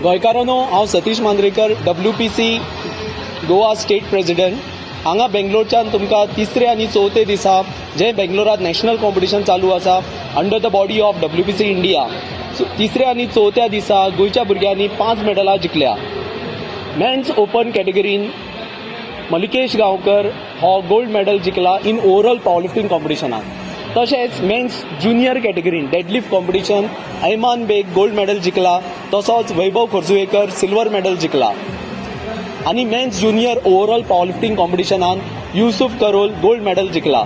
गोंयकारांनो, हांव Satish Mandrekar, WPC Goa state president. हांगा बेंगलोरच्यान तुमकां तिसरे आनी चवथे दिसा जे बेंगलोरात नॅशनल कॉम्पिटिशन चालू आसा under the body of WPC India. तिसऱ्या आनी चवथ्या दिसा गोंयच्या भुरग्यांनी 5 मेडलां जिखल्या. मेन्स ओपन कॅटेगरीन मलिकेश गांवकर हो गोल्ड मेडल जिखला इन ओवरऑल पावरलिफ्टिंग कॉम्पिटिशनात. तशेंच मेन्स ज्युनियर कॅटेगरीन deadlift competition Aiman Baig gold medal जिखला. तसोच वैभव खोर्जुवेकर सिल्वर मेडल जिखला. आणि मेन्स ज्युनियर ओवरऑल पावरलिफ्टिंग कॉम्पिटिशनान युसुफ करोल गोल्ड मेडल जिखला.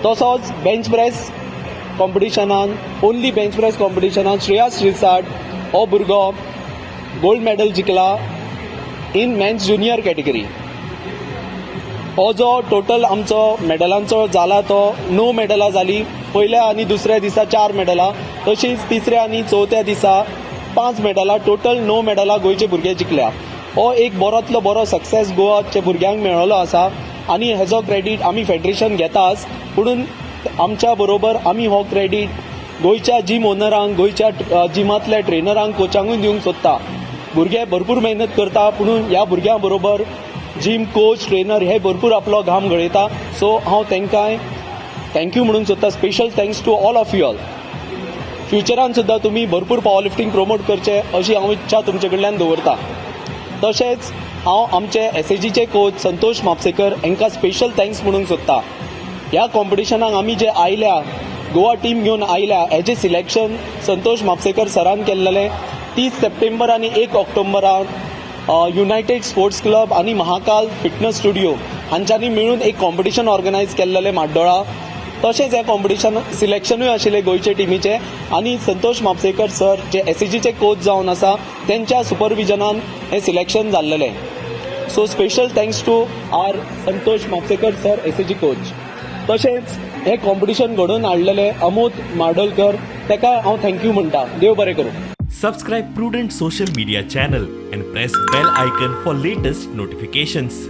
तसोच बेंच प्रेस कॉम्पिटिशनान ओन्ली बेंच प्रेस कॉम्पिटिशनान श्रेयस श्रीसाट हो भुरगो गोल्ड मेडल जिखला इन मेन्स ज्युनियर कॅटेगरी. हो जो टोटल आमचो मेडलांचो जाला तो 9 मेडलां जाली. पयल्या आनी दुसऱ्या दिसा 4 मेडलां, तशीच तिसऱ्या आनी चवथ्या दिसा 5 मेडलां. टोटल 9 मेडलां गोंयचे भुरगे जिखल्या. हो एक बरोतलो बरो सक्सेस गोवाच्या भुरग्यांक मेळ्ळो आसा आनी हेजो क्रेडीट आमी फेडरेशन घेताच. पुणून आमच्या बरोबर आमी हो क्रेडीट गोंयच्या जीम ओनरांक, गोंयच्या जिमांतल्या ट्रेनरांक, कोचांकूय दिवंक सोदता. भुरगे भरपूर मेहनत करता, पुणून ह्या भुरग्यां बरोबर जीम कोच ट्रेनर हे भरपूर आपलो घाम गळयता. सो हांव तांकांय थँक्यू म्हणूंक सोदता. Special thanks to all of you all. फ्युचरान सुद्दां तुमी भरपूर पावर लिफ्टिंग प्रमोट करचे अशी हांव इच्छा तुमचे कडल्यान दवरता. तशेंच हांव आमचे SAGचे कोच संतोष म्हापसेकर हांकां स्पेशल थँक्स म्हणूंक सोदता. ह्या कॉम्पिटिशनाक आमी जे आयल्या, गोवा टीम घेवन आयल्या, हेजें सिलेक्शन संतोष म्हापसेकर सरान केल्लेलें. 30 सप्टेंबर आनी 1 ऑक्टोबराक युनायटेड स्पोर्ट्स क्लब आनी महाकाल फिटनेस स्टुडिओ हांच्यांनी मेळून एक कॉम्पिटिशन ऑर्गनायज केल्लेलें म्हाड्डोळा. तशेंच हे कॉम्पिटिशन सिलेक्शनूय आशिल्लें गोंयचे टिमीचे आनी संतोष म्हापसेकर सर जे SAGचे कोच जावन आसा तेंच्या सुपरविजनान हें सिलेक्शन जाल्लेलें. So special thanks to our Santosh Mhapsekar sir SAG coach. तशेंच हें कॉम्पिटिशन घडोवन हाडलेले अमोद माडोलकर ताका हांव थँक्यू म्हणटा. देव बरें करूं. Subscribe Prudent social media channel and press bell icon for latest notifications.